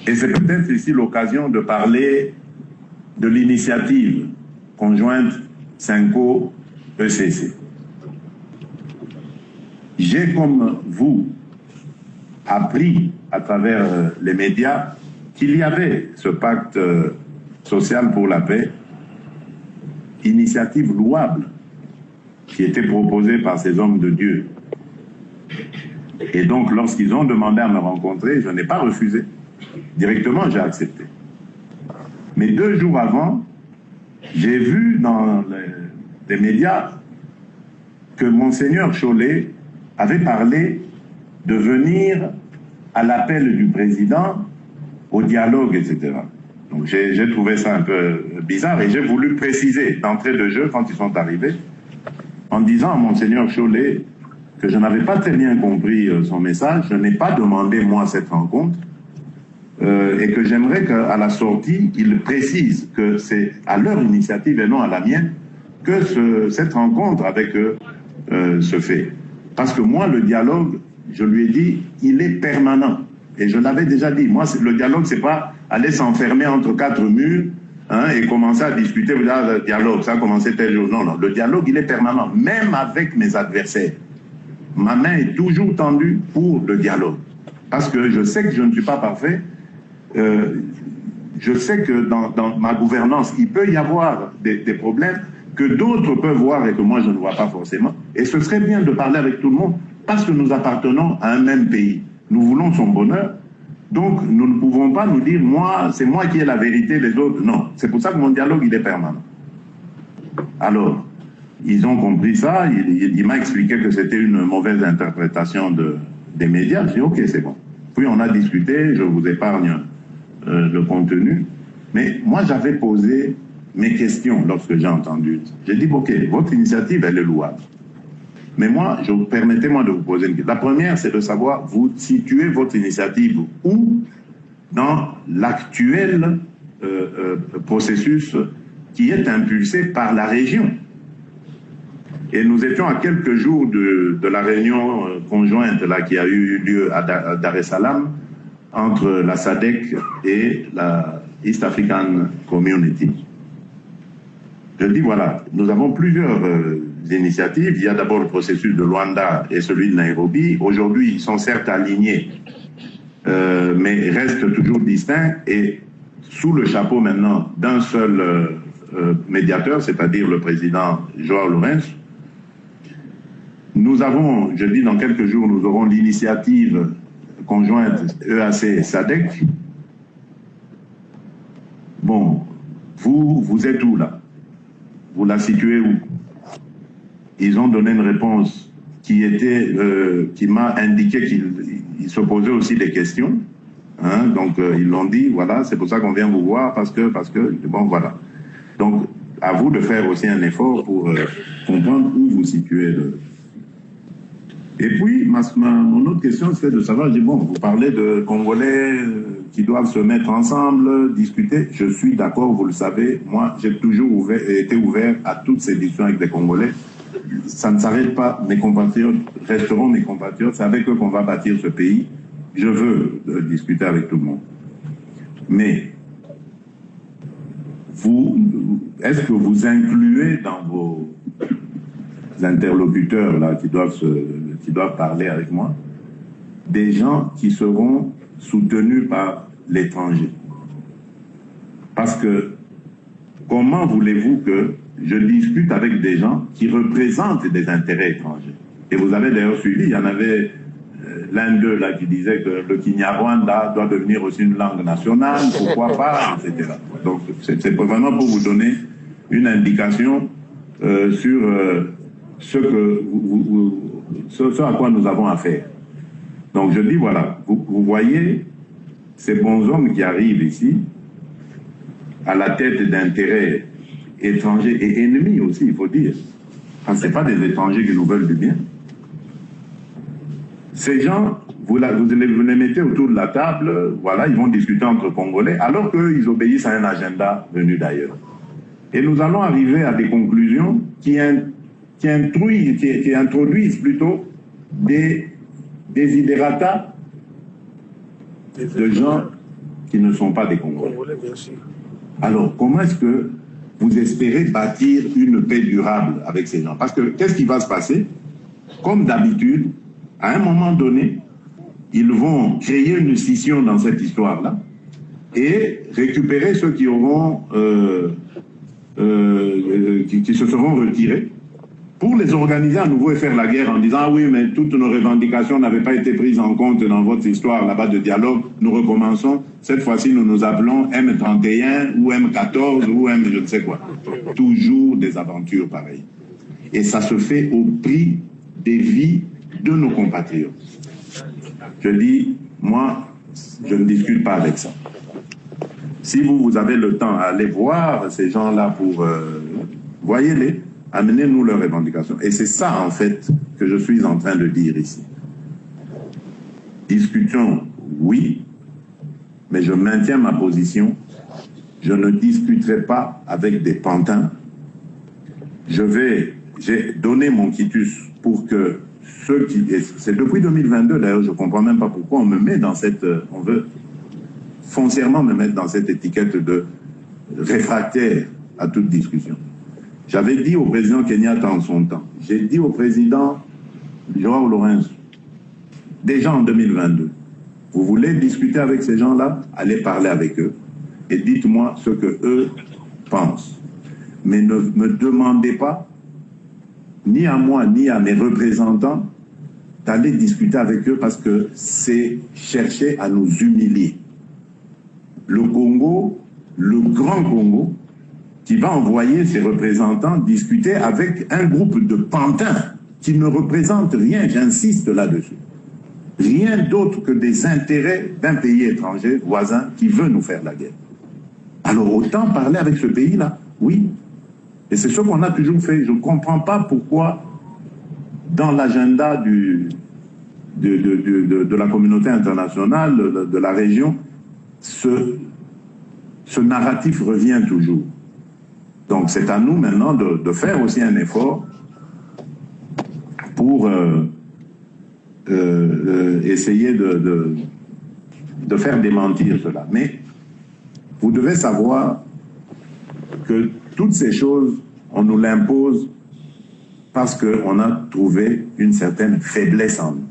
Et c'est peut-être ici l'occasion de parler de l'initiative conjointe Cinco-ECC. J'ai, comme vous, appris à travers les médias qu'il y avait ce pacte social pour la paix, initiative louable, qui était proposée par ces hommes de Dieu. Et donc, lorsqu'ils ont demandé à me rencontrer, je n'ai pas refusé. Directement, j'ai accepté. Mais 2 jours avant, j'ai vu dans les médias que Monseigneur Chollet avait parlé de venir à l'appel du président au dialogue, etc. Donc j'ai trouvé ça un peu bizarre et j'ai voulu préciser d'entrée de jeu quand ils sont arrivés en disant à Monseigneur Chollet que je n'avais pas très bien compris son message, je n'ai pas demandé moi cette rencontre et que j'aimerais qu'à la sortie, ils précisent que c'est à leur initiative et non à la mienne que cette rencontre avec eux se fait. Parce que moi, le dialogue, je lui ai dit, il est permanent. Et je l'avais déjà dit, moi, le dialogue, c'est pas aller s'enfermer entre 4 murs et commencer à discuter, le dialogue, ça a commencé tel jour. Non, non, le dialogue, il est permanent, même avec mes adversaires. Ma main est toujours tendue pour le dialogue. Parce que je sais que je ne suis pas parfait. Je sais que dans ma gouvernance, il peut y avoir des problèmes que d'autres peuvent voir et que moi je ne vois pas forcément. Et ce serait bien de parler avec tout le monde parce que nous appartenons à un même pays. Nous voulons son bonheur. Donc nous ne pouvons pas nous dire, moi, c'est moi qui ai la vérité, les autres. Non, c'est pour ça que mon dialogue, il est permanent. Alors, ils ont compris ça. Il m'a expliqué que c'était une mauvaise interprétation des médias. J'ai dit, ok, c'est bon. Puis on a discuté, je vous épargne le contenu. Mais moi, j'avais posé mes questions lorsque j'ai entendu. J'ai dit, ok, votre initiative, elle est louable. Mais moi, permettez-moi de vous poser une question. La première, c'est de savoir, vous situez votre initiative où dans l'actuel processus qui est impulsé par la région. Et nous étions à quelques jours de la réunion conjointe là, qui a eu lieu à Dar es Salaam entre la SADC et la East African Community. Je dis voilà, nous avons plusieurs initiatives. Il y a d'abord le processus de Luanda et celui de Nairobi. Aujourd'hui, ils sont certes alignés, mais restent toujours distincts et sous le chapeau maintenant d'un seul médiateur, c'est-à-dire le président João Lourenço. Nous avons, je dis dans quelques jours, nous aurons l'initiative conjointe EAC-SADC. Bon, vous êtes où là? Vous la situez où? Ils ont donné une réponse qui m'a indiqué qu'ils se posaient aussi des questions. Donc ils l'ont dit, voilà, c'est pour ça qu'on vient vous voir, parce que, bon, voilà. Donc, à vous de faire aussi un effort pour comprendre où vous situez. Et puis, mon autre question, c'est de savoir, je dis, bon, vous parlez de Congolais qui doivent se mettre ensemble, discuter. Je suis d'accord, vous le savez. Moi, j'ai toujours été ouvert à toutes ces discussions avec les Congolais. Ça ne s'arrête pas. Mes compatriotes resteront mes compatriotes. C'est avec eux qu'on va bâtir ce pays. Je veux discuter avec tout le monde. Mais, est-ce que vous incluez dans vos interlocuteurs là, qui doivent parler avec moi, des gens qui seront soutenus par l'étranger? Parce que comment voulez-vous que je discute avec des gens qui représentent des intérêts étrangers? Et vous avez d'ailleurs suivi, il y en avait l'un d'eux là qui disait que le Kinyarwanda doit devenir aussi une langue nationale, pourquoi pas, etc. Donc c'est vraiment pour vous donner une indication sur ce à quoi nous avons affaire. Donc je dis voilà, vous voyez ces bons hommes qui arrivent ici à la tête d'intérêts étrangers et ennemis aussi, il faut dire. Ce n'est pas des étrangers qui nous veulent du bien. Ces gens, vous les mettez autour de la table, voilà, ils vont discuter entre Congolais, alors qu'eux, ils obéissent à un agenda venu d'ailleurs. Et nous allons arriver à des conclusions qui introduisent plutôt des desiderata de gens qui ne sont pas des Congolais. Bien sûr. Alors, comment est-ce que vous espérez bâtir une paix durable avec ces gens? Parce que qu'est-ce qui va se passer? Comme d'habitude, à un moment donné, ils vont créer une scission dans cette histoire-là et récupérer ceux qui auront qui se seront retirés pour les organiser à nouveau et faire la guerre en disant « Ah oui, mais toutes nos revendications n'avaient pas été prises en compte dans votre histoire là-bas de dialogue. Nous recommençons. Cette fois-ci, nous nous appelons M31 ou M14 ou M je ne sais quoi. » Toujours des aventures pareilles. Et ça se fait au prix des vies de nos compatriotes. Je dis, moi, je ne discute pas avec ça. Si vous avez le temps à aller voir ces gens-là pour... voyez-les, amenez-nous leurs revendications. Et c'est ça, en fait, que je suis en train de dire ici. Discutons, oui, mais je maintiens ma position. Je ne discuterai pas avec des pantins. J'ai donné mon quitus pour que ceux qui... C'est depuis 2022, d'ailleurs, je ne comprends même pas pourquoi on me met dans cette... On veut foncièrement me mettre dans cette étiquette de réfractaire à toute discussion. J'avais dit au président Kenyatta en son temps, j'ai dit au président Joao Lourenço, déjà en 2022, vous voulez discuter avec ces gens-là, allez parler avec eux et dites-moi ce que eux pensent. Mais ne me demandez pas, ni à moi, ni à mes représentants, d'aller discuter avec eux parce que c'est chercher à nous humilier. Le Congo, le grand Congo, qui va envoyer ses représentants discuter avec un groupe de pantins qui ne représentent rien, j'insiste là-dessus. Rien d'autre que des intérêts d'un pays étranger, voisin, qui veut nous faire la guerre. Alors autant parler avec ce pays-là, oui. Et c'est ce qu'on a toujours fait. Je ne comprends pas pourquoi, dans l'agenda de la communauté internationale, de la région, ce narratif revient toujours. Donc c'est à nous maintenant de faire aussi un effort pour essayer de faire démentir cela. Mais vous devez savoir que toutes ces choses, on nous l'impose parce qu'on a trouvé une certaine faiblesse en nous.